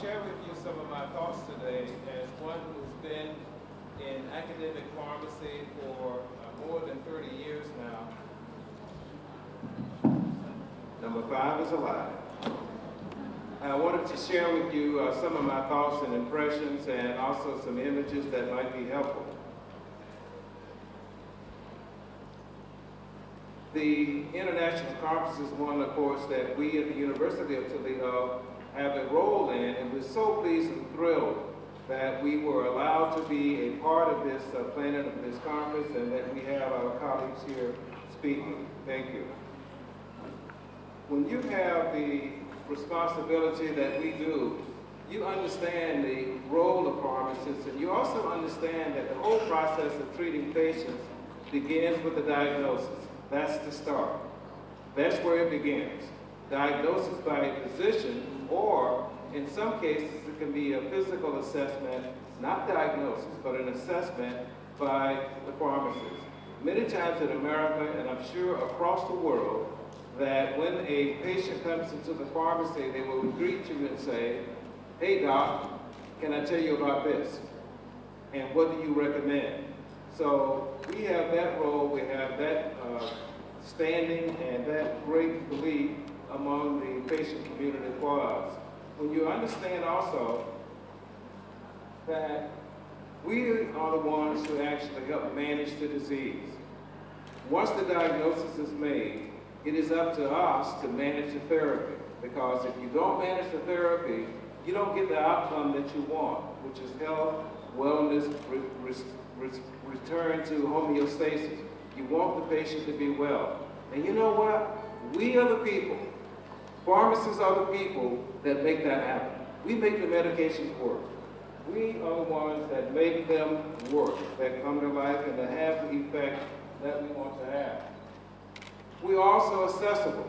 share with you some of my thoughts today as one who's been in academic pharmacy for more than 30 years now. Number 5 is alive. I wanted to share with you some of my thoughts and impressions and also some images that might be helpful. The International Conference is one, of course, that we at the University of Toledo have a role in, and we're so pleased and thrilled that we were allowed to be a part of this planning of this conference and that we have our colleagues here speaking. Thank you. When you have the responsibility that we do, you understand the role of pharmacists, and you also understand that the whole process of treating patients begins with the diagnosis. That's the start. That's where it begins. Diagnosis by a physician, or in some cases it can be a physical assessment, not diagnosis, but an assessment by the pharmacist. Many times in America, and I'm sure across the world, that when a patient comes into the pharmacy, they will greet you and say, "Hey doc, can I tell you about this? And what do you recommend?" So we have that role, we have that standing and that great belief among the patient community for us. When you understand also that we are the ones who actually help manage the disease. Once the diagnosis is made, it is up to us to manage the therapy, because if you don't manage the therapy, you don't get the outcome that you want, which is health, wellness, return to homeostasis. You want the patient to be well. And you know what? We are the people. Pharmacists are the people that make that happen. We make the medications work. We are the ones that make them work, that come to life and that have the effect that we want to have. We are also accessible,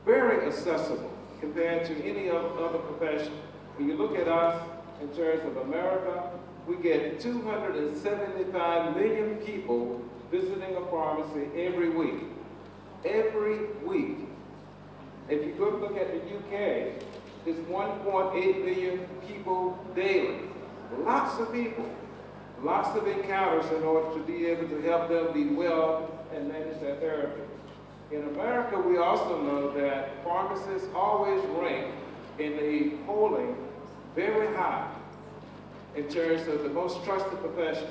very accessible compared to any other profession. When you look at us in terms of America, we get 275 million people visiting a pharmacy every week. Every week. If you go look at the UK, it's 1.8 million people daily. Lots of people. Lots of encounters in order to be able to help them be well and manage their therapy. In America, we also know that pharmacists always rank in the polling very high in terms of the most trusted profession.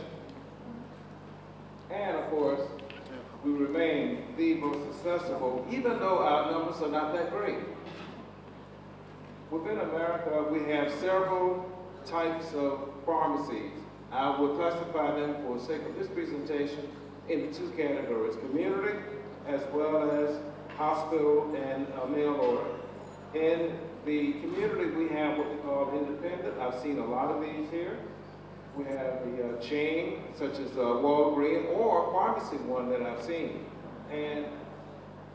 And of course, we remain the most accessible, even though our numbers are not that great. Within America, we have several types of pharmacies. I will classify them for the sake of this presentation into 2 categories: community as well as hospital and mail order. In the community, we have what we call independent. I've seen a lot of these here. We have the chain, such as Walgreens, or pharmacy one that I've seen. And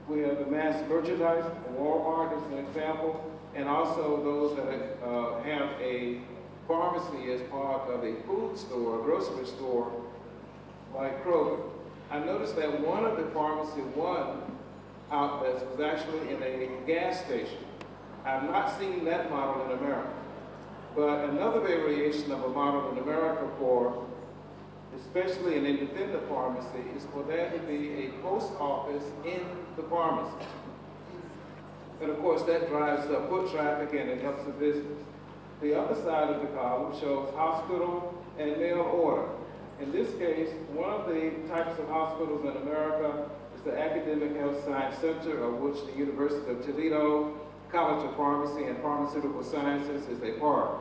we have the mass merchandise, Walmart is an example, and also those that have a pharmacy as part of a food store, a grocery store, like Kroger. I noticed that one of the Pharmacy One outlets was actually in a gas station. I've not seen that model in America. But another variation of a model in America for, especially an independent pharmacy, is for there to be a post office in the pharmacy. And of course, that drives up foot traffic and it helps the business. The other side of the column shows hospital and mail order. In this case, one of the types of hospitals in America is the Academic Health Science Center, of which the University of Toledo College of Pharmacy and Pharmaceutical Sciences is a part.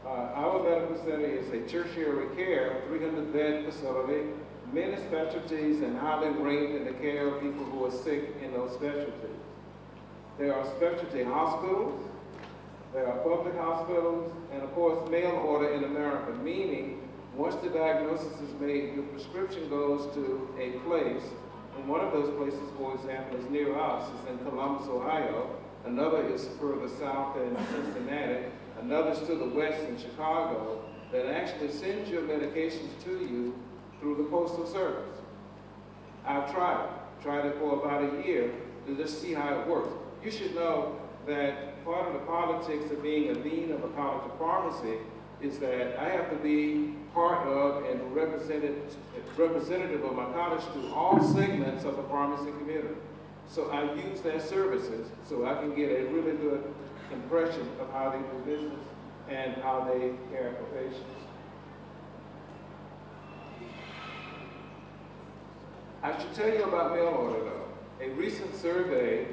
Our medical center is a tertiary care, 300-bed facility, many specialties, and highly ranked in the care of people who are sick in those specialties. There are specialty hospitals, there are public hospitals, and of course mail order in America, meaning once the diagnosis is made, your prescription goes to a place, and one of those places, for example, is near us, is in Columbus, Ohio. Another is further south in Cincinnati. Another is to the west in Chicago, that actually sends your medications to you through the Postal Service. I've tried it for about a year to just see how it works. You should know that part of the politics of being a dean of a college of pharmacy is that I have to be part of and representative of my college through all segments of the pharmacy community. So I use their services so I can get a really good impression of how they do business and how they care for patients. I should tell you about mail order though. A recent survey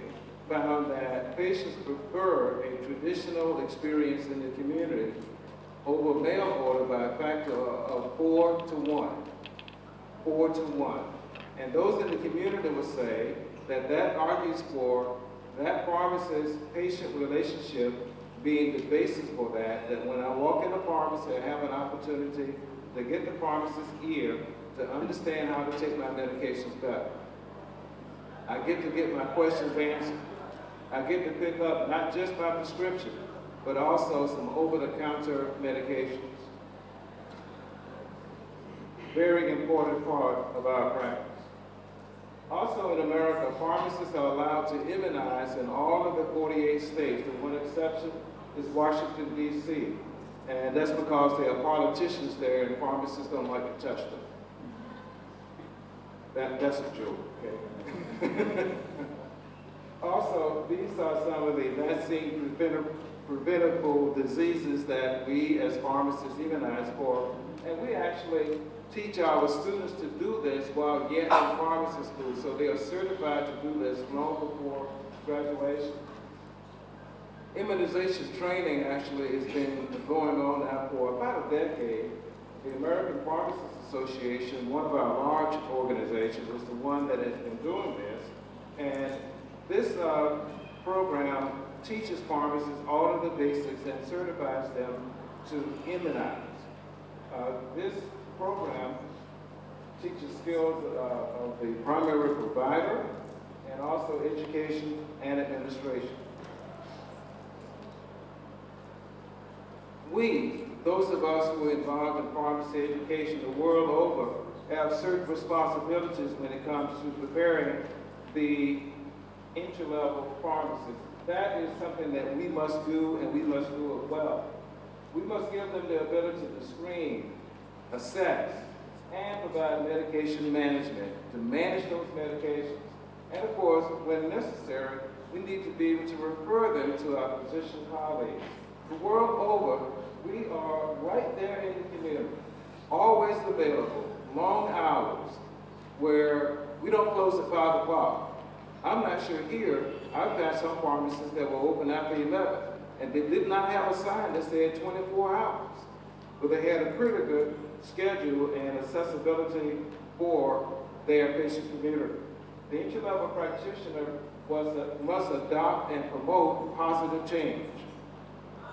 found that patients prefer a traditional experience in the community over mail order by a factor of 4 to 1. 4 to 1. And those in the community will say that argues for that pharmacist-patient relationship being the basis for that when I walk in a pharmacy, I have an opportunity to get the pharmacist's ear to understand how to take my medications better. I get to get my questions answered. I get to pick up not just my prescription, but also some over-the-counter medications. Very important part of our practice. Also in America, pharmacists are allowed to immunize in all of the 48 states. The one exception is Washington, D.C. And that's because there are politicians there and pharmacists don't like to touch them. That's a joke, okay? Also, these are some of the vaccine preventable diseases that we as pharmacists immunize for. And we actually teach our students to do this while yet in pharmacy school. So they are certified to do this long before graduation. Immunization training actually has been going on now for about a decade. The American Pharmacists Association, one of our large organizations, is the one that has been doing this. And this program teaches pharmacists all of the basics and certifies them to immunize. This program teaches skills of the primary provider and also education and administration. We, those of us who are involved in pharmacy education the world over, have certain responsibilities when it comes to preparing the entry-level pharmacists. That is something that we must do, and we must do it well. We must give them the ability to screen, assess, and provide medication management, to manage those medications. And of course, when necessary, we need to be able to refer them to our physician colleagues. The world over, we are right there in the community, always available, long hours, where we don't close at 5 o'clock. I'm not sure here, I've got some pharmacists that were open after 11, and they did not have a sign that said 24 hours. But they had a pretty good schedule and accessibility for their patient community. The entry-level practitioner must adopt and promote positive change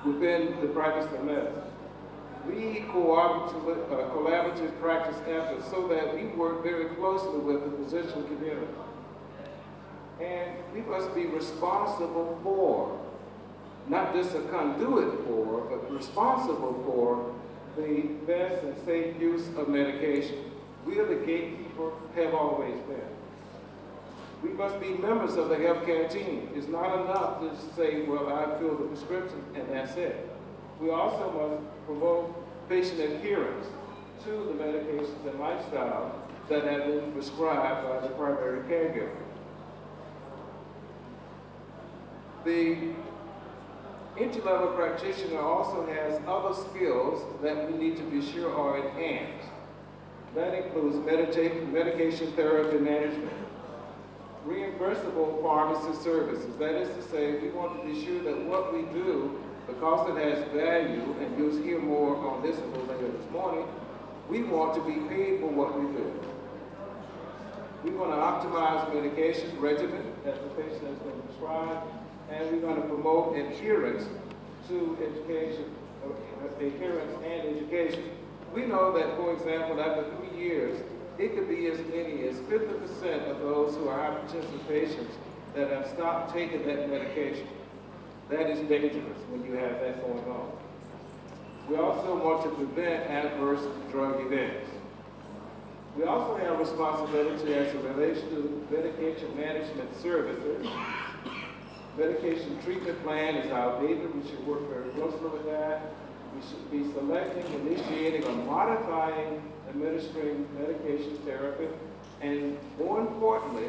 within the practice of medicine. We need collaborative practice efforts so that we work very closely with the physician community. And we must be responsible for, not just a conduit for, but responsible for the best and safe use of medication. We are the gatekeeper, have always been. We must be members of the healthcare team. It's not enough to say, well, I fill the prescription and that's it. We also must promote patient adherence to the medications and lifestyle that have been prescribed by the primary caregiver. The entry-level practitioner also has other skills that we need to be sure are enhanced. That includes medication therapy management, reimbursable pharmacy services. That is to say, we want to be sure that what we do, because it has value, and you'll hear more on this a little later this morning, we want to be paid for what we do. We want to optimize medication regimen as the patient has been prescribed, and we're going to promote adherence to education, adherence and education. We know that, for example, after 3 years, it could be as many as 50% of those who are hypertensive patients that have stopped taking that medication. That is dangerous when you have that going on. We also want to prevent adverse drug events. We also have responsibility as it relates to medication management services. medication treatment plan is outdated. We should work very closely with that. We should be selecting, initiating, or modifying administering medication therapy. And more importantly,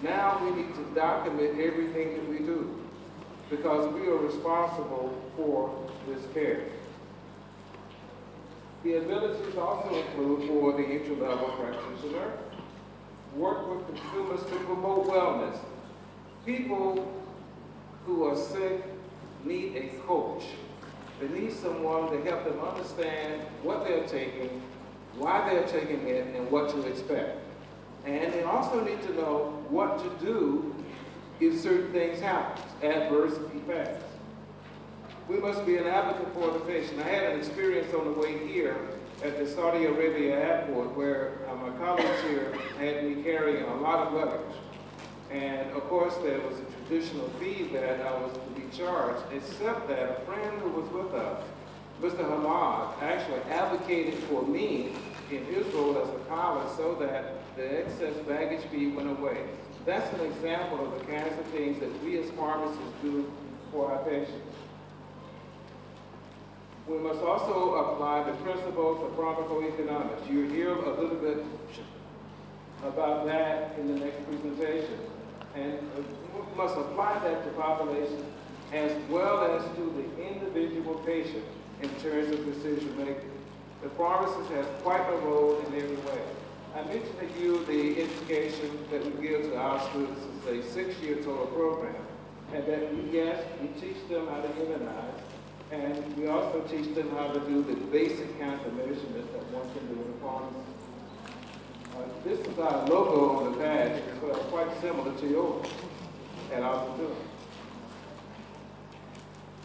now we need to document everything that we do because we are responsible for this care. The abilities also include for the entry-level practitioner, work with consumers to promote wellness. People who are sick need a coach. They need someone to help them understand what they're taking, why they're taking it, and what to expect. And they also need to know what to do if certain things happen, adverse effects. We must be an advocate for the patient. I had an experience on the way here at the Saudi Arabia airport where my colleagues here had me carrying a lot of luggage. And of course there was a traditional fee that I was to be charged, except that a friend who was with us, Mr. Hamad, actually advocated for me in his role as a pilot so that the excess baggage fee went away. That's an example of the kinds of things that we as pharmacists do for our patients. We must also apply the principles of pharmacoeconomics. You'll hear a little bit about that in the next presentation. And we must apply that to population as well as to the individual patient in terms of decision making. The pharmacist has quite a role in every way. I mentioned to you the education that we give to our students. It's a 6-year total program. And that, yes, we teach them how to immunize, and we also teach them how to do the basic kinds of measurements that one can do in the pharmacy. This is our logo on the badge. It's quite similar to yours at our facility.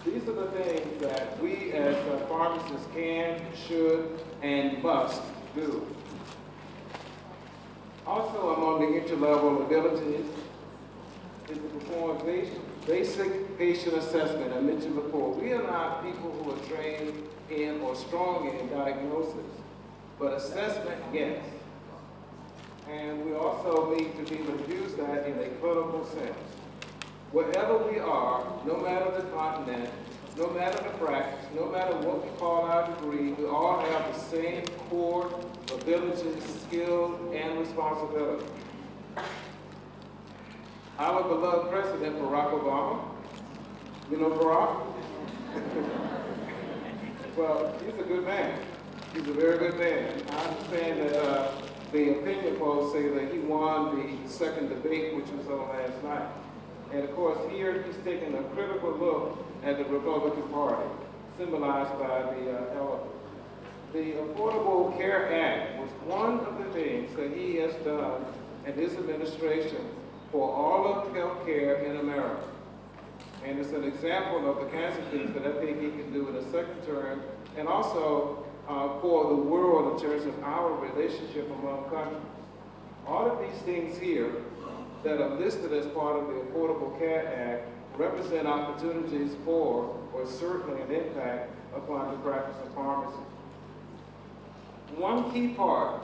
These are the things that we as pharmacists can, should, and must do. Also among the entry-level abilities is to perform basic patient assessment. I mentioned before, we are not people who are trained in or strong in diagnosis, but assessment, yes. And we also need to be able to use that in a clinical sense. Wherever we are, no matter the continent, no matter the practice, no matter what we call our degree, we all have the same core abilities, skill, and responsibility. Our beloved President, Barack Obama, you know Barack? Well, he's a good man. He's a very good man. I understand that the opinion polls say that he won the second debate, which was on last night. And of course, here he's taking a critical look at the Republican Party, symbolized by the elephant. The Affordable Care Act was one of the things that he has done in his administration for all of health care in America. And it's an example of the kinds of things that I think he can do in a second term, and also for the world in terms of our relationship among countries. All of these things here that are listed as part of the Affordable Care Act represent opportunities for, or certainly an impact upon the practice of pharmacy. One key part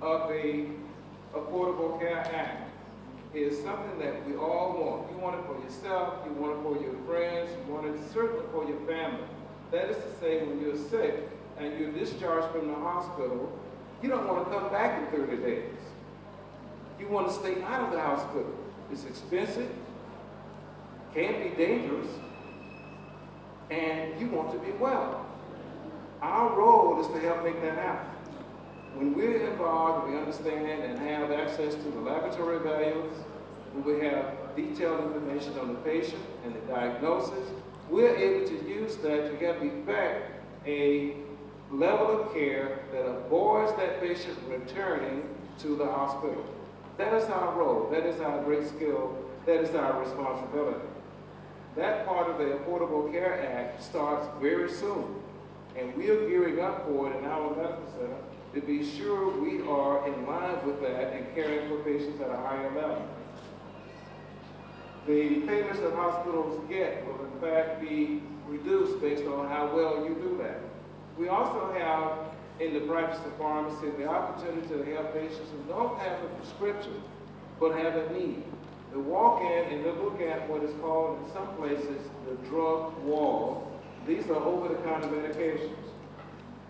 of the Affordable Care Act is something that we all want. You want it for yourself, you want it for your friends, you want it certainly for your family. That is to say, when you're sick and you're discharged from the hospital, you don't want to come back in 30 days. You want to stay out of the hospital. It's expensive, can be dangerous, and you want to be well. Our role is to help make that happen. When we're involved, we understand and have access to the laboratory values, when we have detailed information on the patient and the diagnosis, we're able to use that to help effect a level of care that avoids that patient returning to the hospital. That is our role. That is our great skill. That is our responsibility. That part of the Affordable Care Act starts very soon, and we are gearing up for it in our medical center to be sure we are in line with that and caring for patients at a higher level. The payments that hospitals get will in fact be reduced based on how well you do that. We also have, in the practice of pharmacy, the opportunity to help patients who don't have a prescription but have a need. They walk in and they look at what is called in some places the drug wall. These are over-the-counter medications.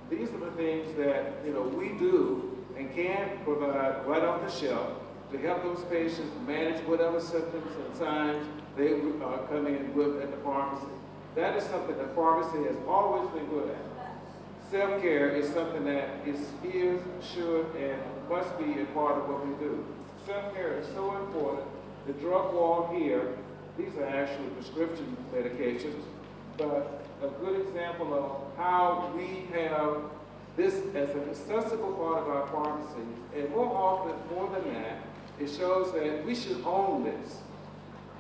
These are the things that we do and can provide right off the shelf to help those patients manage whatever symptoms and signs they come in with at the pharmacy. That is something the pharmacy has always been good at. Self-care is something that is, should, and must be a part of what we do. Self-care is so important. The drug wall here, these are actually prescription medications, but a good example of how we have this as an accessible part of our pharmacies, and more often, more than that, it shows that we should own this.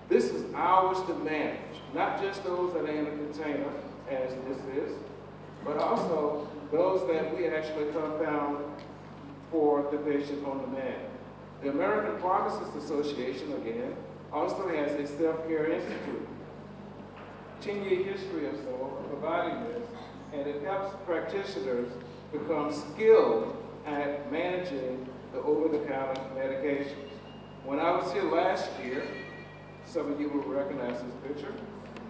This is ours to manage, not just those that are in a container, as this is, but also those that we actually compound for the patient on demand. The American Pharmacists Association, again, also has a self-care institute. 10-year history or so of providing this, and it helps practitioners become skilled at managing the over-the-counter medications. When I was here last year, some of you will recognize this picture.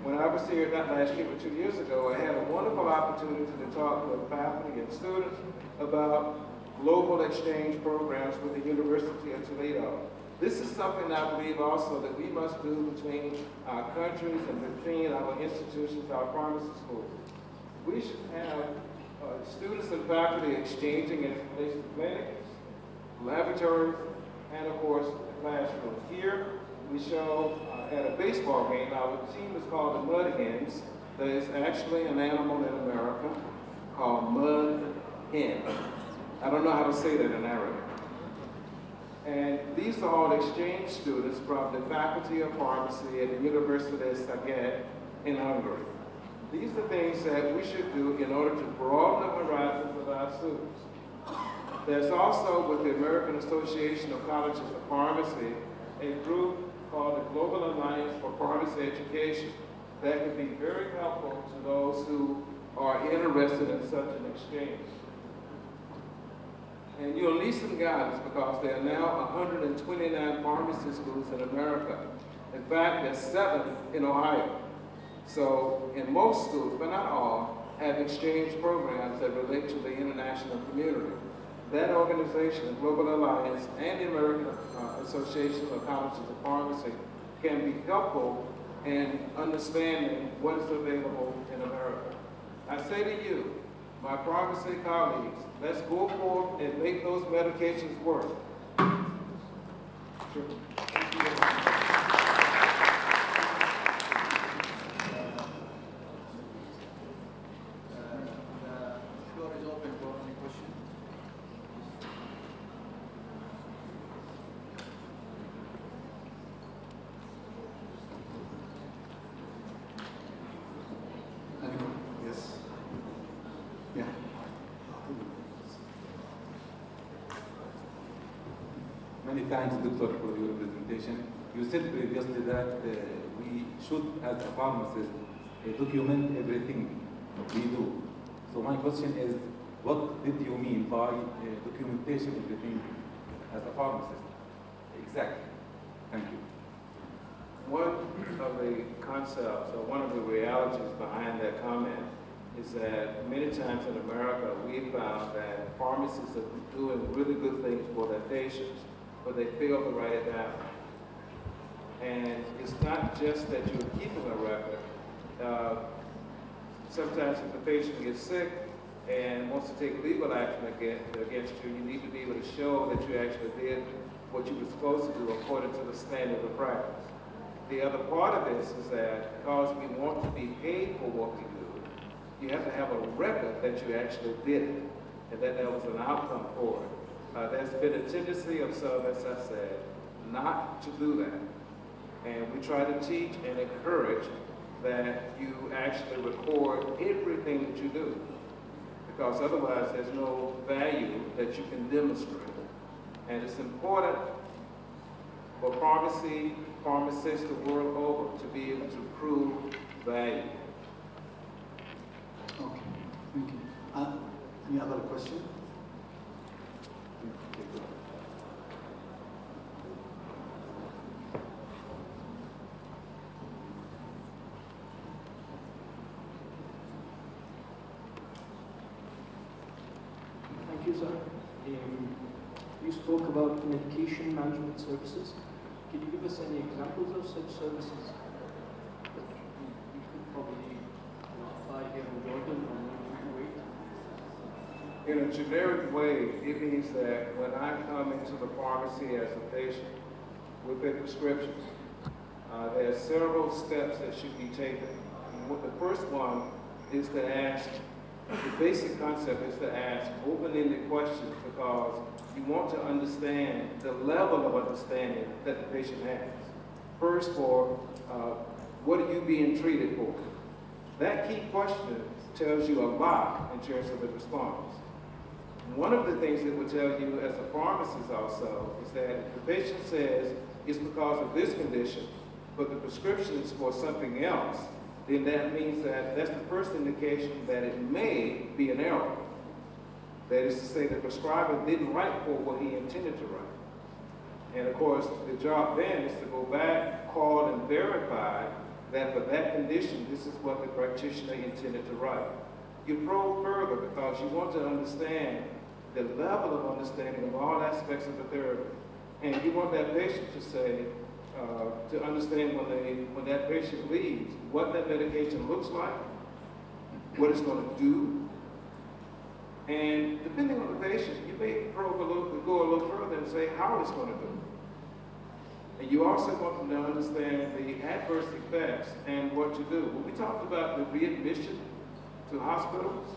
When I was here, not last year, but 2 years ago, I had a wonderful opportunity to talk with faculty and students about global exchange programs with the University of Toledo. This is something I believe also that we must do between our countries and between our institutions, our pharmacy schools. We should have students and faculty exchanging information, clinics, laboratories, and of course, the classrooms. Here, we show at a baseball game, our team is called the Mud Hens. There is actually an animal in America called mud hen. I don't know how to say that in Arabic. And these are all exchange students from the Faculty of Pharmacy at the University of تعقد in Hungary. These are things that we should do in order to broaden the horizons of our students. There's also, with the American Association of Colleges of Pharmacy, a group called the Global Alliance for Pharmacy Education that can be very helpful to those who are interested in such an exchange. And you'll need some guidance because there are now 129 pharmacy schools in America. In fact, there's 7 in Ohio. So in most schools, but not all, have exchange programs that relate to the international community. That organization, the Global Alliance, and the American Association of Colleges of Pharmacy can be helpful in understanding what is available in America. I say to you, my pharmacy colleagues, let's go forth and make those medications work. Sure. Many thanks, Doctor, for your presentation. You said previously that we should, as a pharmacist, document everything we do. So my question is, what did you mean by documentation everything as a pharmacist? Exactly. Thank you. One of the concepts, or one of the realities behind that comment is that many times in America, we found that pharmacists are doing really good things for their patients, but they fail to write it down. And it's not just that you're keeping a record. Sometimes if the patient gets sick and wants to take legal action against you, you need to be able to show that you actually did what you were supposed to do according to the standard of practice. The other part of this is that because we want to be paid for what we do, you have to have a record that you actually did it and that there was an outcome for it. There's been a tendency of some, as I said, not to do that. And we try to teach and encourage that you actually record everything that you do, because otherwise there's no value that you can demonstrate. And it's important for pharmacists the world over to be able to prove value. Okay, thank you. Any other question? is you spoke about medication management services. Can you give us any examples of such services that you could probably apply here in Jordan or maybe Kuwait? In a generic way, it means that when I come into the pharmacy as a patient with a prescription, there are several steps that should be taken. The first one is to ask, the basic concept is to ask open-ended questions because you want to understand the level of understanding that the patient has. First, what are you being treated for? That key question tells you a lot in terms of the response. One of the things that will tell you as a pharmacist also is that if the patient says it's because of this condition, but the prescription is for something else, then that means that that's the first indication that it may be an error. That is to say, the prescriber didn't write for what he intended to write. And of course, the job then is to go back, call, and verify that for that condition, this is what the practitioner intended to write. You probe further because you want to understand the level of understanding of all aspects of the therapy. And you want that patient to say, to understand when that patient leaves, what that medication looks like, what it's going to do. And depending on the patient, you may go a little further and say how it's going to do. And you also want them to understand the adverse effects and what to do. When we talked about the readmission to hospitals,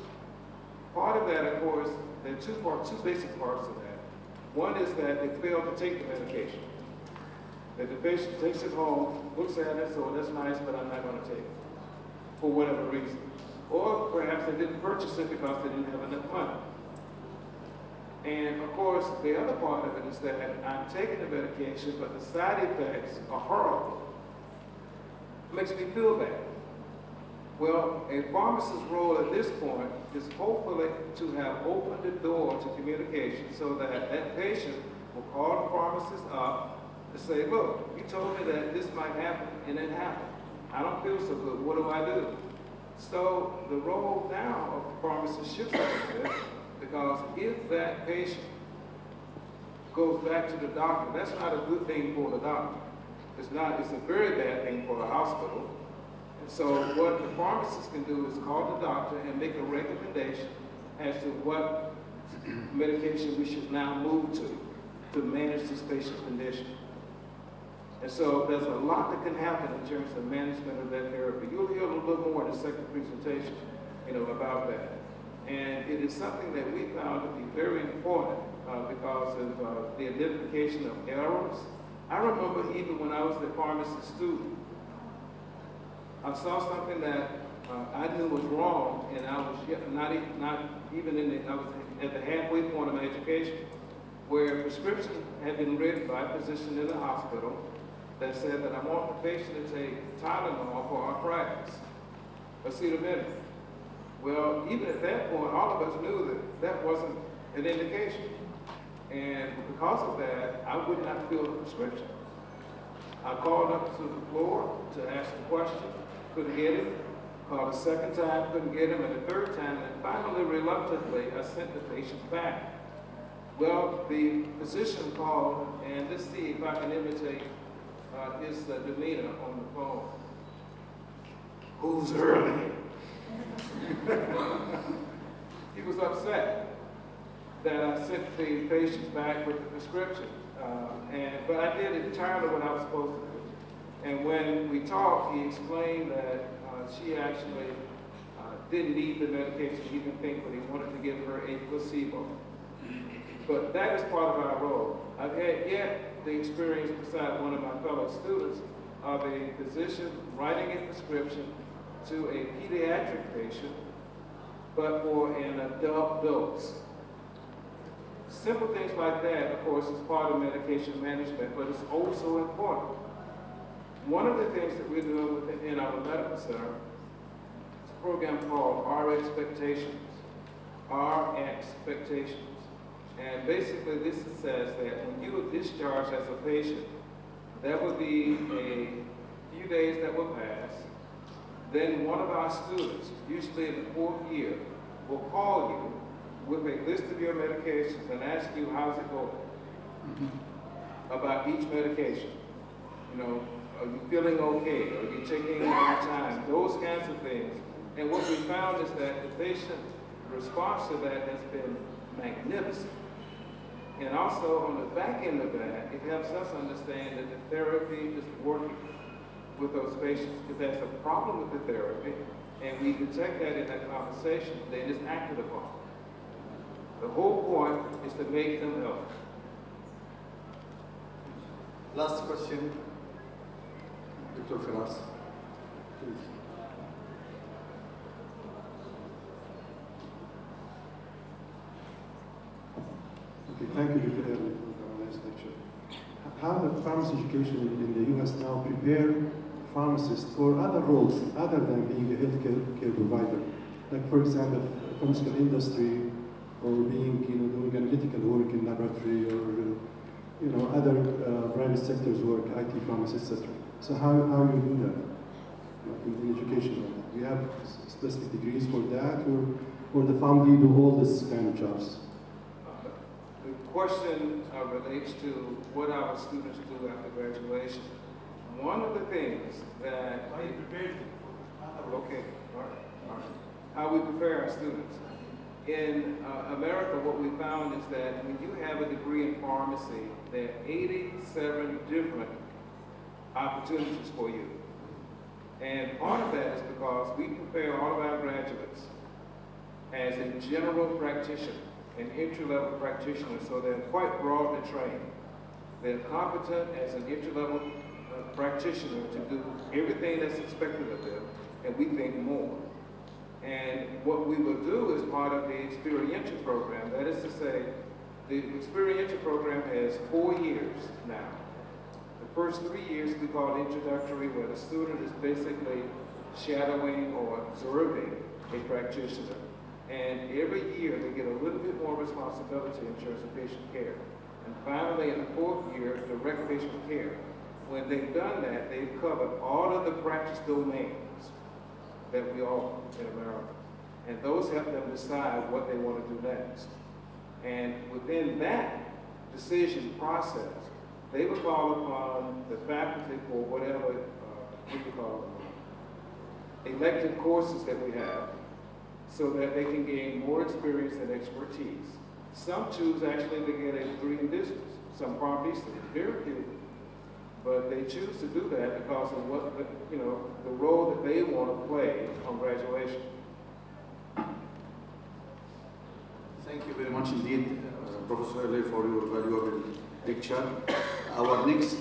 part of that, of course, there are two basic parts of that. One is that they fail to take the medication. That the patient takes it home, looks at it, so that's nice, but I'm not going to take it, for whatever reason. Or perhaps they didn't purchase it because they didn't have enough money. And of course, the other part of it is that I'm taking the medication, but the side effects are horrible. It makes me feel bad. Well, a pharmacist's role at this point is hopefully to have opened the door to communication so that that patient will call the pharmacist up to say, look, you told me that this might happen, and it happened. I don't feel so good. What do I do? So the role now of the pharmacist shifts a little bit because if that patient goes back to the doctor, that's not a good thing for the doctor. It's a very bad thing for the hospital. And so what the pharmacist can do is call the doctor and make a recommendation as to what medication we should now move to manage this patient's condition. And so there's a lot that can happen in terms of management of that therapy. You'll hear a little bit more in the second presentation, about that. And it is something that we found to be very important because of the identification of errors. I remember even when I was a pharmacy student, I saw something that I knew was wrong, and I was I was at the halfway point of my education, where a prescription had been written by a physician in the hospital that said that I want the patient to take Tylenol for arthritis, acetaminophen. Well, even at that point, all of us knew that that wasn't an indication. And because of that, I would not fill the prescription. I called up to the floor to ask the question, couldn't get him. Called a second time, couldn't get him, and the third time, and finally, reluctantly, I sent the patient back. Well, the physician called, and let's see if I can imitate his demeanor on the phone. Who's early? He was upset that I sent the patient back with the prescription, but I did entirely what I was supposed to do. And when we talked, he explained that she actually didn't need the medication, he didn't think, but he wanted to give her a placebo. But that is part of our role. I've had yet the experience beside one of my fellow students of a physician writing a prescription to a pediatric patient, but for an adult dose. Simple things like that, of course, is part of medication management, but it's also important. One of the things that we're doing within our medical center is a program called Our Expectations. Our Expectations. And basically this says that when you are discharged as a patient, there will be a few days that will pass. Then one of our students, usually in the 4th year, will call you with a list of your medications and ask you how's it going about each medication. You know, are you feeling okay? Are you taking it on time? Those kinds of things. And what we found is that the patient response to that has been magnificent. And also on the back end of that, it helps us understand that the therapy is working with those patients. If there's a problem with the therapy, and we detect that in that conversation, then it's acted upon. The whole point is to make them healthy. Last question, Dr. Firas. Please. Okay, thank you, Dr. Early, for the nice lecture. How the pharmacy education in the U.S. now prepare pharmacists for other roles other than being a healthcare provider, like for example, pharmaceutical industry, or being doing analytical work in laboratory, or other private sectors work, IT pharmacists, etc. So how you do that in education? Do you have specific degrees for that, or the family do all this kind of jobs? The question relates to what our students do after graduation. One of the things that... How you prepare them? Okay, all right. How we prepare our students. In America, what we found is that when you have a degree in pharmacy, there are 87 different opportunities for you. And part of that is because we prepare all of our graduates as a general practitioner, an entry-level practitioner, so they're quite broadly trained. They're competent as an entry-level practitioner to do everything that's expected of them, and we think more. And what we will do is part of the experiential program. That is to say, the experiential program has 4 years now. The first 3 years we call introductory, where the student is basically shadowing or observing a practitioner. And every year they get a little bit more responsibility in terms of patient care. And finally, in the 4th year, direct patient care. When they've done that, they've covered all of the practice domains that we offer in America. And those help them decide what they want to do next. And within that decision process, they will call upon the faculty for whatever, elective courses that we have, so that they can gain more experience and expertise. Some choose actually to get a degree in business, some pharmacists, very few. But they choose to do that because of what the role that they want to play on graduation. Thank you very much indeed, Professor Early, for your valuable lecture. Our next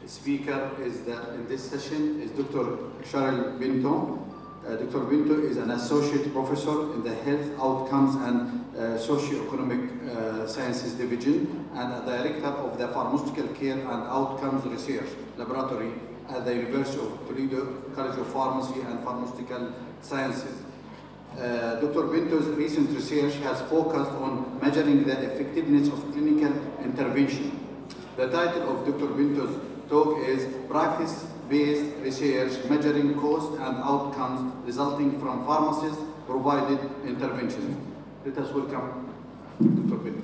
speaker in this session is Dr. Cheryl Binto. Dr. Binto is an associate professor in the Health Outcomes and Socioeconomic Sciences Division and a director of the Pharmaceutical Care and Outcomes Research Laboratory at the University of Toledo College of Pharmacy and Pharmaceutical Sciences. Dr. Binto's recent research has focused on measuring the effectiveness of clinical intervention. The title of Dr. Binto's talk is Practice-Based Research Measuring Cost and Outcomes Resulting from Pharmacist-Provided Interventions. Let us welcome Dr. Binto.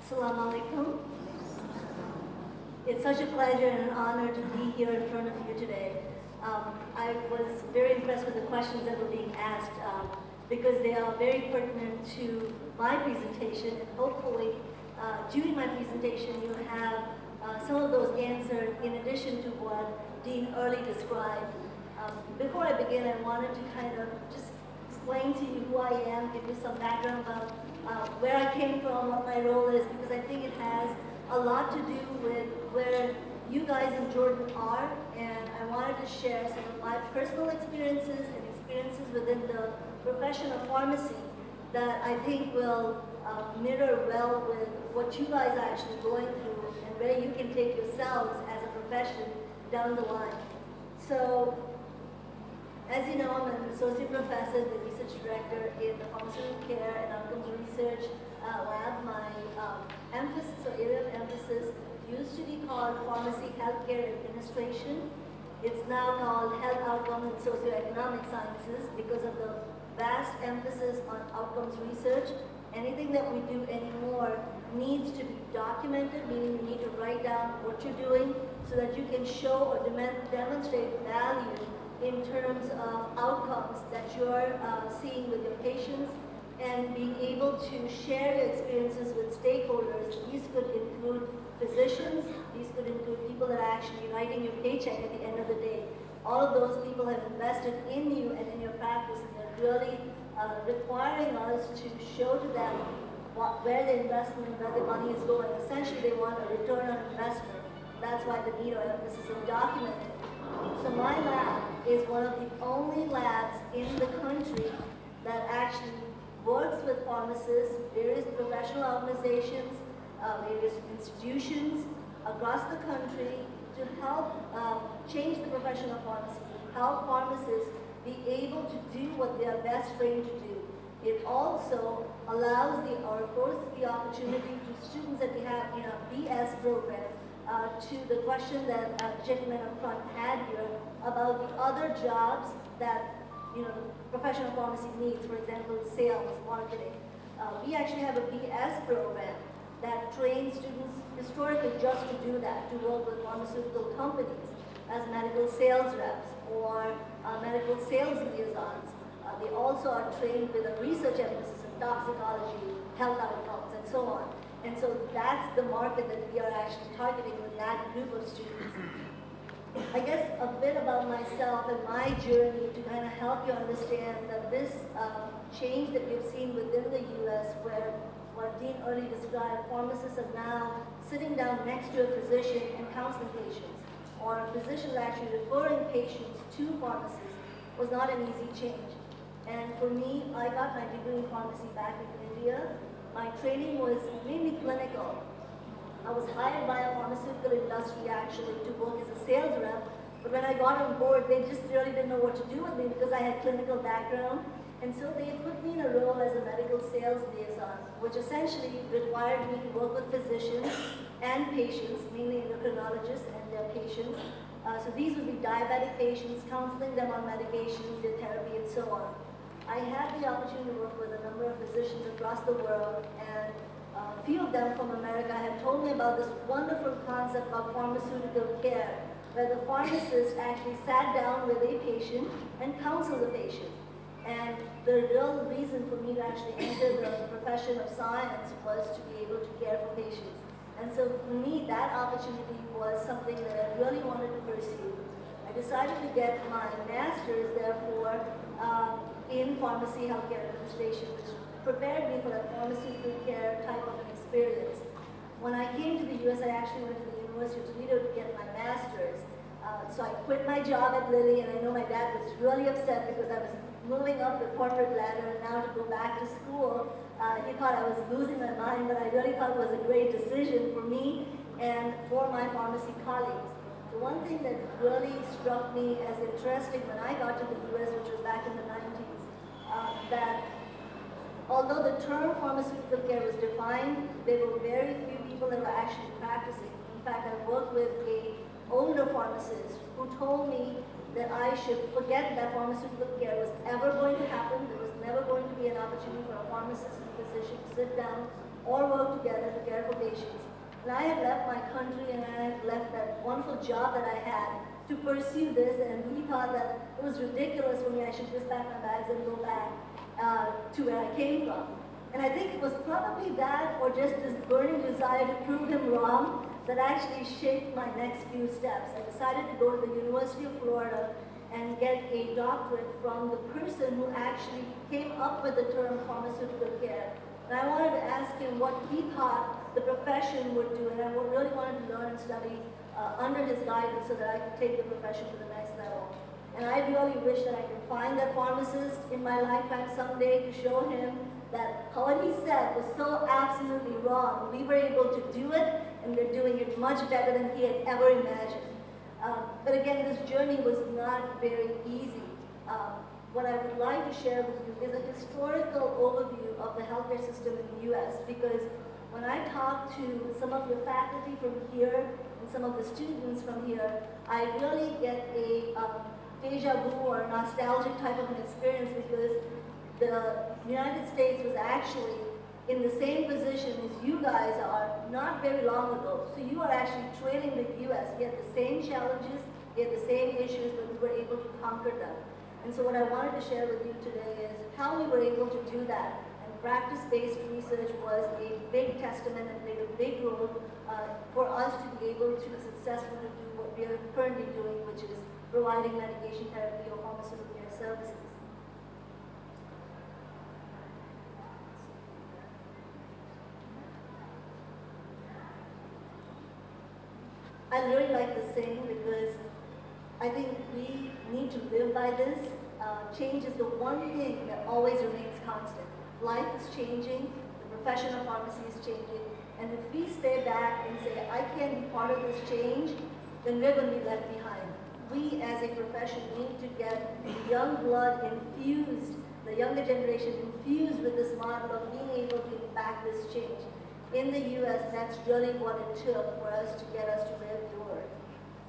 Assalamu alaikum. It's such a pleasure and an honor to be here in front of you today. I was very impressed with the questions that were being asked because they are very pertinent to my presentation, and hopefully during my presentation you'll have some of those answered in addition to what Dean Early described. Before I begin, I wanted to kind of just explain to you who I am, give you some background about where I came from, what my role is, because I think it has a lot to do with where you guys in Jordan are, and I wanted to share some of my personal experiences and experiences within the profession of pharmacy that I think will mirror well with what you guys are actually going through and where you can take yourselves as a profession down the line. So, As you know, I'm an associate professor, the research director in the pharmaceutical care and outcomes research lab. My emphasis or area of emphasis used to be called pharmacy healthcare administration. It's now called health outcomes and socioeconomic sciences because of the vast emphasis on outcomes research. Anything that we do anymore needs to be documented, meaning you need to write down what you're doing so that you can show or demonstrate value in terms of outcomes that you're seeing with your patients and being able to share your experiences with stakeholders. These could include physicians, these could include people that are actually writing your paycheck at the end of the day. All of those people have invested in you and in your practice, and they're really requiring us to show to them where the investment, where the money is going. Essentially, they want a return on investment. That's why the need or emphasis on documenting. So my lab is one of the only labs in the country that actually works with pharmacists, various professional organizations, various institutions across the country to help change the profession of pharmacy, help pharmacists be able to do what they are best trained to do. It also allows or forces the opportunity to students that we have in our BS program to the question that the gentleman up front had here about the other jobs that the professional pharmacy needs, for example, sales, marketing. We actually have a BS program that trains students historically just to do that, to work with pharmaceutical companies as medical sales reps or medical sales liaisons. They also are trained with a research emphasis in toxicology, health outcomes, and so on. And so that's the market that we are actually targeting with that group of students. I guess a bit about myself and my journey to kind of help you understand that this change that we've seen within the U.S., where what Dean earlier described, pharmacists are now sitting down next to a physician and counseling patients, or a physician actually referring patients to pharmacists, was not an easy change. And for me, I got my degree in pharmacy back in India. My training was mainly clinical. I was hired by a pharmaceutical industry actually to work as a sales rep, but when I got on board, they just really didn't know what to do with me because I had clinical background. And so they put me in a role as a medical sales liaison, which essentially required me to work with physicians and patients, mainly endocrinologists and their patients. So these would be diabetic patients, counseling them on medications, their therapy, and so on. I had the opportunity to work with a number of physicians across the world, and a few of them from America had told me about this wonderful concept of pharmaceutical care, where the pharmacist actually sat down with a patient and counseled the patient. And the real reason for me to actually enter the profession of science was to be able to care for patients. And so for me, that opportunity was something that I really wanted to pursue. I decided to get my master's, therefore, in pharmacy healthcare administration, which prepared me for a pharmaceutical care type of an experience. When I came to the US, I actually went to the University of Toledo to get my master's. So I quit my job at Lilly, and I know my dad was really upset because I was moving up the corporate ladder, and now to go back to school, he thought I was losing my mind, but I really thought it was a great decision for me and for my pharmacy colleagues. The one thing that really struck me as interesting when I got to the US, which was back in the 90s, that although the term pharmaceutical care was defined, there were very few people that were actually practicing. In fact, I worked with an older pharmacist who told me that I should forget that pharmaceutical care was ever going to happen. There was never going to be an opportunity for a pharmacist and physician to sit down or work together to care for patients. And I had left my country and I had left that wonderful job that I had to pursue this, and he thought that it was ridiculous for me. I should just pack my bags and go back to where I came from. And I think it was probably that or just this burning desire to prove him wrong that actually shaped my next few steps. I decided to go to the University of Florida and get a doctorate from the person who actually came up with the term pharmaceutical care. And I wanted to ask him what he thought the profession would do, and I really wanted to learn and study under his guidance so that I could take the profession to the next level. And I really wish that I could find that pharmacist in my lifetime someday to show him that what he said was so absolutely wrong. We were able to do it, and we're doing it much better than he had ever imagined. But again, this journey was not very easy. what I would like to share with you is a historical overview of the healthcare system in the US, because when I talk to some of the faculty from here and some of the students from here, I really get a deja vu or nostalgic type of an experience, because the United States was actually in the same position as you guys are not very long ago. So you are actually trailing the US. We had the same challenges, we had the same issues, but we were able to conquer them. And so what I wanted to share with you today is how we were able to do that. And practice-based research was a big testament and played a big role for us to be able to successfully do what we are currently doing, which is providing medication therapy or pharmaceutical care services. I really like the saying because I think we need to live by this. Change is the one thing that always remains constant. Life is changing, the profession of pharmacy is changing, and if we stay back and say, I can't be part of this change, then we're going to be left behind. We as a profession need to get the young blood infused, the younger generation infused with this model of being able to impact this change. In the US, that's really what it took for us to get us to where we were.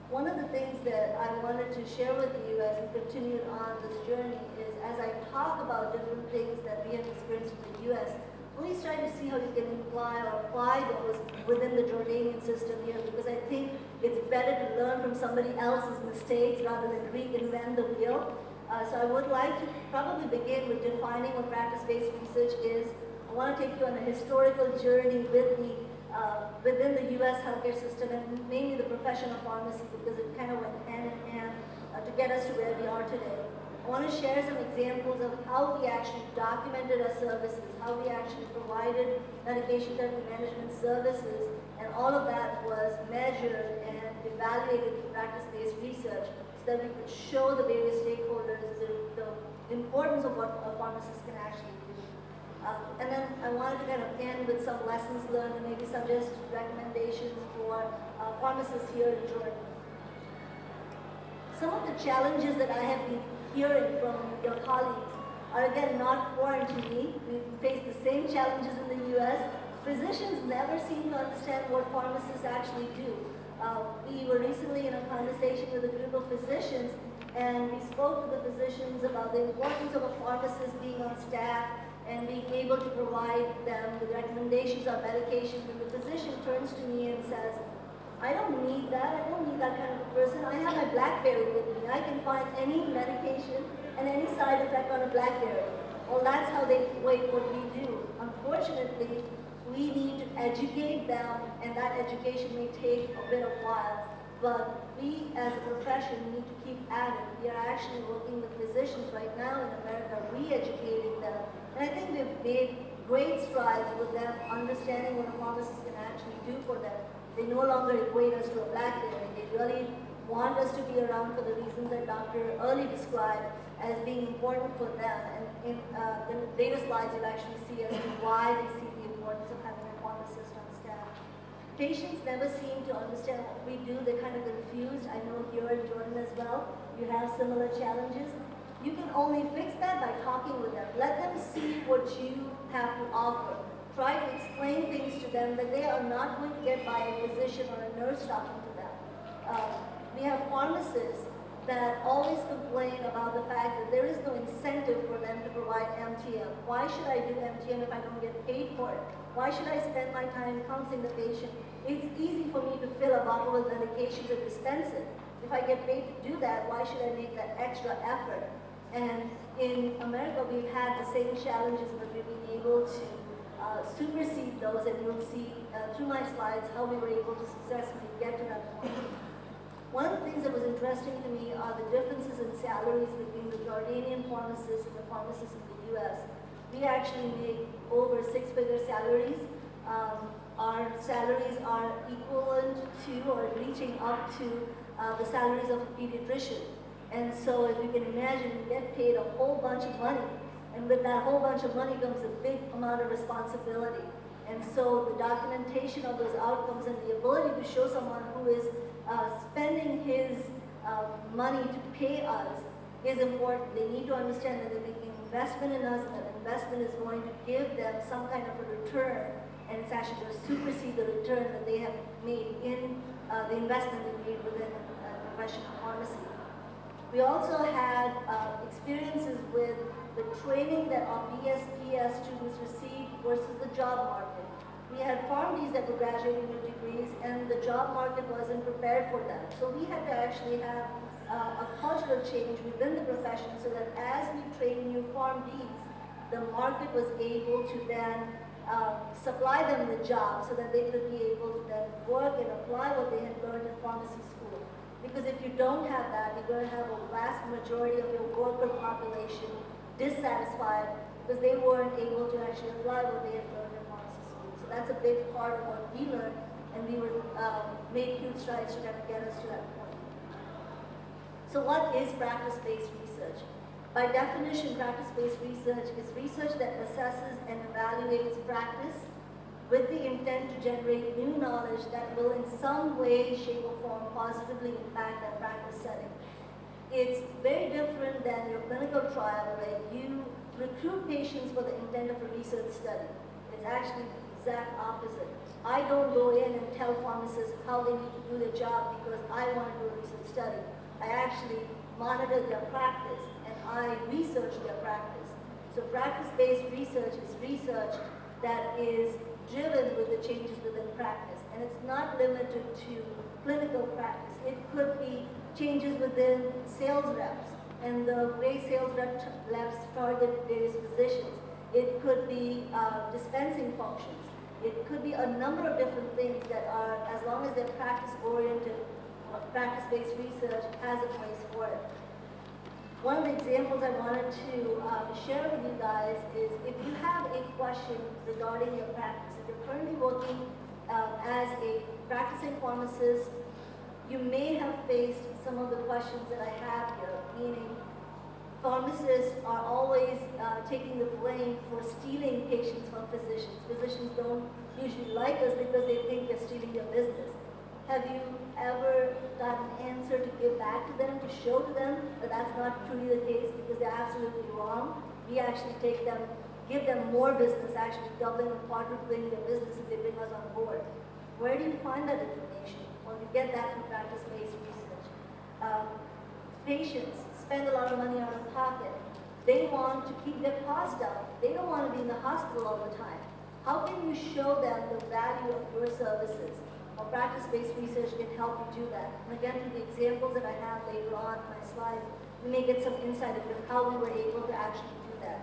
One of the things that I wanted to share with you as we continued on this journey is, as I talk about different things that we have experienced in the US, please try to see how you can apply those within the Jordanian system here, because I think it's better to learn from somebody else's mistakes rather than reinvent the wheel. So I would like to probably begin with defining what practice-based research is. I want to take you on a historical journey with me within the U.S. healthcare system, and mainly the profession of pharmacy, because it kind of went hand in hand to get us to where we are today. I want to share some examples of how we actually documented our services, how we actually provided medication therapy management services, and all of that was measured and evaluated through practice-based research so that we could show the various stakeholders the importance of what a pharmacist can actually do. And then I wanted to kind of end with some lessons learned and maybe some just recommendations for pharmacists here in Jordan. Some of the challenges that I have been hearing from your colleagues are again not foreign to me. We face the same challenges in the US. Physicians never seem to understand what pharmacists actually do. We were recently in a conversation with a group of physicians, and we spoke to the physicians about the importance of a pharmacist being on staff and being able to provide them with recommendations on medications. And the physician turns to me and says, I don't need that. I don't need that kind of a person. I have my BlackBerry with me. I can find any medication and any side effect on a BlackBerry. Well, that's how they equate what we do. Unfortunately, we need to educate them, and that education may take a bit of while. But we, as a profession, need to keep at it. We are actually working with physicians right now in America, re-educating them. And I think we've made great strides with them understanding what a pharmacist can actually do for them. They no longer equate us to a BlackBerry. They really want us to be around for the reasons that Dr. Early described as being important for them. And in the later slides, you'll actually see as to why they see the importance of having a pharmacist on staff. Patients never seem to understand what we do. They're kind of confused. I know here in Jordan as well, you have similar challenges. You can only fix that by talking with them. Let them see what you have to offer. Try to explain things to them that they are not going to get by a physician or a nurse talking to them. We have pharmacists that always complain about the fact that there is no incentive for them to provide MTM. Why should I do MTM if I don't get paid for it? Why should I spend my time counseling the patient? It's easy for me to fill a bottle with medications and dispense it. If I get paid to do that, why should I make that extra effort? And in America, we've had the same challenges, but we've been able to supersede those, and you'll see through my slides how we were able to successfully get to that point. One of the things that was interesting to me are the differences in salaries between the Jordanian pharmacists and the pharmacists in the US. We actually make over six-figure salaries. Our salaries are equivalent to or reaching up to the salaries of a pediatrician. And so if you can imagine, you get paid a whole bunch of money. And with that whole bunch of money comes a big amount of responsibility. And so the documentation of those outcomes and the ability to show someone who is spending his money to pay us is important. They need to understand that they're making an investment in us, and that investment is going to give them some kind of a return, and it's actually going to supersede the return that they have made in the investment they made within the profession of pharmacy. We also had experiences with the training that our BSPS students received versus the job market. We had PharmDs that were graduating with degrees, and the job market wasn't prepared for them. So we had to actually have a cultural change within the profession so that as we train new PharmDs, the market was able to then supply them with jobs so that they could be able to then work and apply what they had learned in pharmacy school. Because if you don't have that, you're going to have a vast majority of your worker population dissatisfied because they weren't able to actually apply what they had learned in pharmacy school. So that's a big part of what we learned, and we were made huge strides to kind of get us to that point. So what is practice-based research? By definition, practice-based research is research that assesses and evaluates practice with the intent to generate new knowledge that will in some way, shape, or form positively impact that practice setting. It's very different than your clinical trial where you recruit patients for the intent of a research study. It's actually the exact opposite. I don't go in and tell pharmacists how they need to do their job because I want to do a research study. I actually monitor their practice and I research their practice. So practice-based research is research that is driven with the changes within practice. And it's not limited to clinical practice. It could be changes within sales reps and the way sales reps target various positions. It could be dispensing functions. It could be a number of different things that are, as long as they're practice-oriented, practice-based research has a place for it. One of the examples I wanted to share with you guys is if you have a question regarding your practice, if you're currently working as a practicing pharmacist, you may have faced some of the questions that I have here, meaning pharmacists are always taking the blame for stealing patients from physicians. Physicians don't usually like us because they think they're stealing their business. Have you ever got an answer to give back to them, to show to them that that's not truly the case because they're absolutely wrong? We actually give them more business, actually doubling or quadrupling their business if they bring us on board. Where do you find that information? Well, you get that from practice-based research. Patients spend a lot of money out of pocket. They want to keep their costs down. They don't want to be in the hospital all the time. How can you show them the value of your services? Well, practice-based research can help you do that. And again, through the examples that I have later on in my slides, you may get some insight into how we were able to actually do that.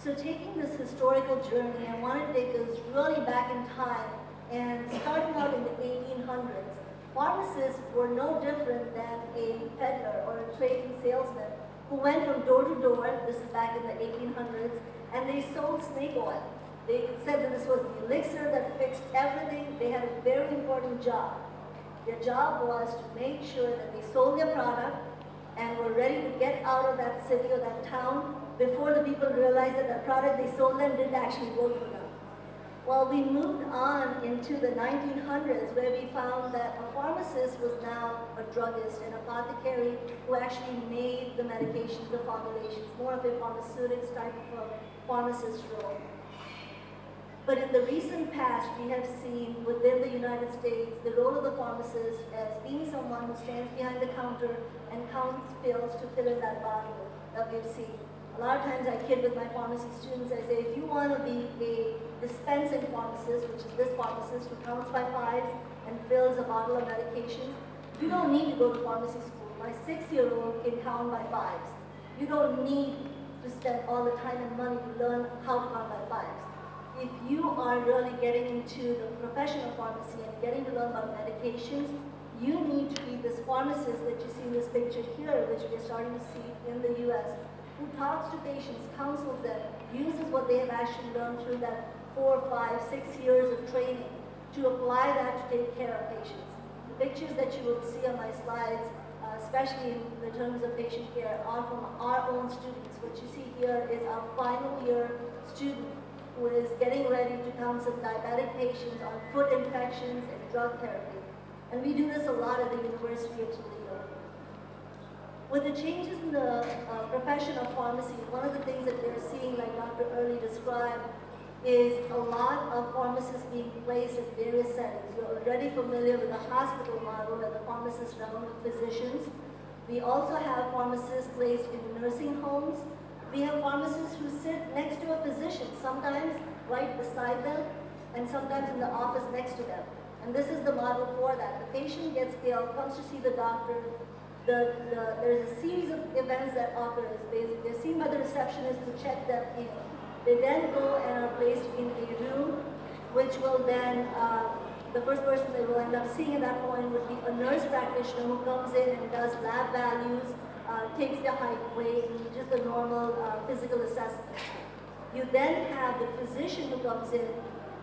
So taking this historical journey, I wanted to take us really back in time, and starting out in the 1800s, pharmacists were no different than a peddler or a trading salesman who went from door to door, this is back in the 1800s, and they sold snake oil. They said that this was the elixir that fixed everything. They had a very important job. Their job was to make sure that they sold their product and were ready to get out of that city or that town before the people realized that the product they sold them didn't actually work for them. Well, we moved on into the 1900s where we found that a pharmacist was now a druggist, an apothecary who actually made the medications, the formulations, more of a pharmaceutics type of a pharmacist role. But in the recent past, we have seen within the United States the role of the pharmacist as being someone who stands behind the counter and counts pills to fill in that bottle that we've seen. A lot of times I kid with my pharmacy students, I say, if you want to be a dispensing pharmacist, which is this pharmacist who counts by fives and fills a bottle of medication, you don't need to go to pharmacy school. My 6-year-old can count by fives. You don't need to spend all the time and money to learn how to count by fives. If you are really getting into the profession of pharmacy and getting to learn about medications, you need to be this pharmacist that you see in this picture here, which we're starting to see in the US, who talks to patients, counsels them, uses what they have actually learned through that 4, 5, 6 years of training to apply that to take care of patients. The pictures that you will see on my slides, especially in the terms of patient care, are from our own students. What you see here is our final year student who is getting ready to counsel diabetic patients on foot infections and drug therapy. And we do this a lot at the University of Toledo. With the changes in the profession of pharmacy, one of the things that we're seeing, like Dr. Early described, is a lot of pharmacists being placed in various settings. You're already familiar with the hospital model where the pharmacists round with physicians. We also have pharmacists placed in nursing homes. We have pharmacists who sit next to a physician, sometimes right beside them, and sometimes in the office next to them. And this is the model for that. The patient gets ill, comes to see the doctor. There's a series of events that occurs. They're seen by the receptionist to check them in. They then go and are placed in a room, which will then, the first person they will end up seeing at that point would be a nurse practitioner who comes in and does lab values, takes their height, weight, and just the normal physical assessment. You then have the physician who comes in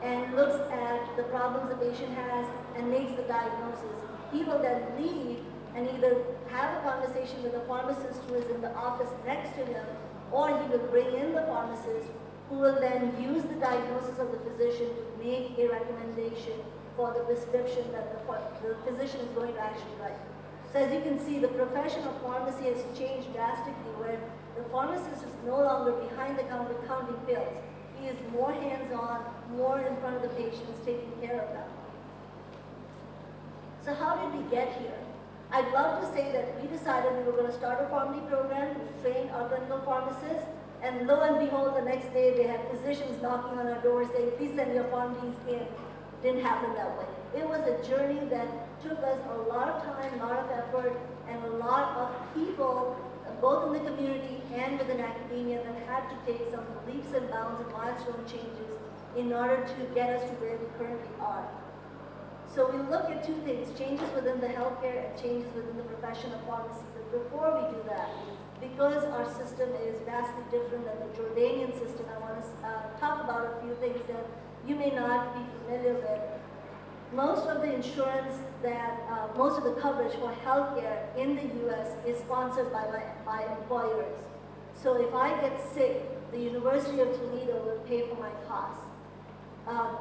and looks at the problems the patient has and makes the diagnosis. He will then leave and either have a conversation with the pharmacist who is in the office next to him, or he will bring in the pharmacist who will then use the diagnosis of the physician to make a recommendation for the prescription that the physician is going to actually write. So as you can see, the profession of pharmacy has changed drastically, where the pharmacist is no longer behind the counter counting pills. He is more hands-on, more in front of the patients, taking care of them. So how did we get here? I'd love to say that we decided we were going to start a pharmacy program, we trained our clinical pharmacists, and lo and behold, the next day they had physicians knocking on our doors saying, please send your pharmacies in. It didn't happen that way. It was a journey that took us a lot of time, a lot of effort, and a lot of people, both in the community and within academia, that had to take some leaps and bounds and milestone changes in order to get us to where we currently are. So we look at two things, changes within the healthcare and changes within the profession of pharmacy. But before we do that, because our system is vastly different than the Jordanian system, I want to talk about a few things that you may not be familiar with. Most of the insurance most of the coverage for healthcare in the U.S. is sponsored by employers. So if I get sick, the University of Toledo will pay for my costs.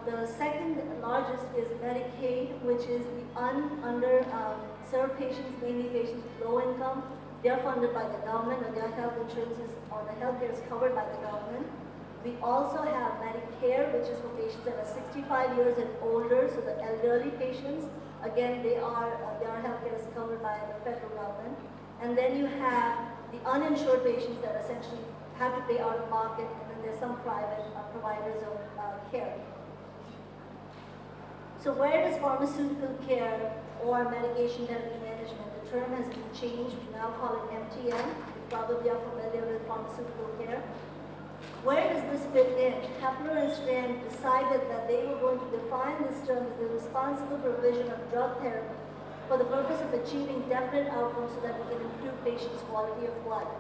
The second largest is Medicaid, which is the underserved patients, mainly patients with low income. They're funded by the government, or their health insurance or the healthcare is covered by the government. We also have Medicare, which is for patients that are 65 years and older, so the elderly patients. Again, their healthcare is covered by the federal government. And then you have the uninsured patients that essentially have to pay out of pocket, and then there's some private providers of care. So where does pharmaceutical care or medication therapy management, the term has been changed, we now call it MTM, you probably are familiar with pharmaceutical care. Where does this fit in? Hepler and Strand decided that they were going to define this term as the responsible provision of drug therapy for the purpose of achieving definite outcomes so that we can improve patients' quality of life.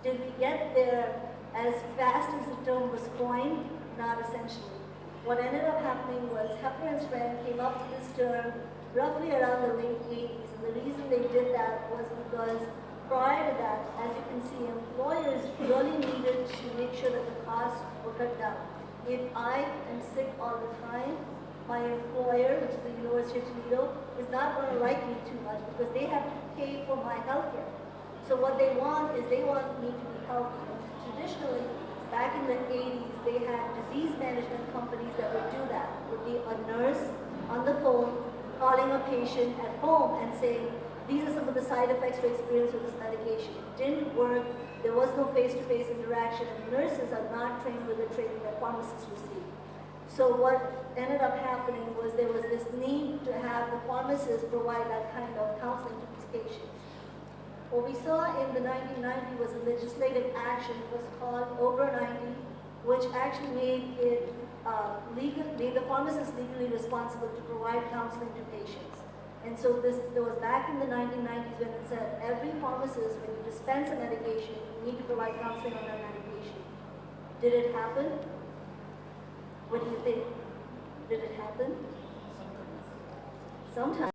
Did we get there as fast as the term was coined? Not essentially. What ended up happening was Hepler and Strand came up with this term roughly around the late 80s, and the reason they did that was because prior to that, as you can see, employers really needed to make sure that the costs were cut down. If I am sick all the time, my employer, which is the University of Toledo, is not going to like me too much because they have to pay for my health care. So what they want is they want me to be healthy. Traditionally, back in the 80s, they had disease management companies that would do that. It would be a nurse on the phone calling a patient at home and saying, these are some of the side effects to experience with this medication. It didn't work. There was no face-to-face interaction, and nurses are not trained with the training that pharmacists receive. So what ended up happening was there was this need to have the pharmacists provide that kind of counseling to these patients. What we saw in the 1990s was a legislative action. It was called Over 90, which actually made the pharmacists legally responsible to provide counseling to patients. And so there was back in the 1990s when it said every pharmacist, when you dispense a medication, you need to provide counseling on that medication. Did it happen? What do you think? Did it happen? Sometimes.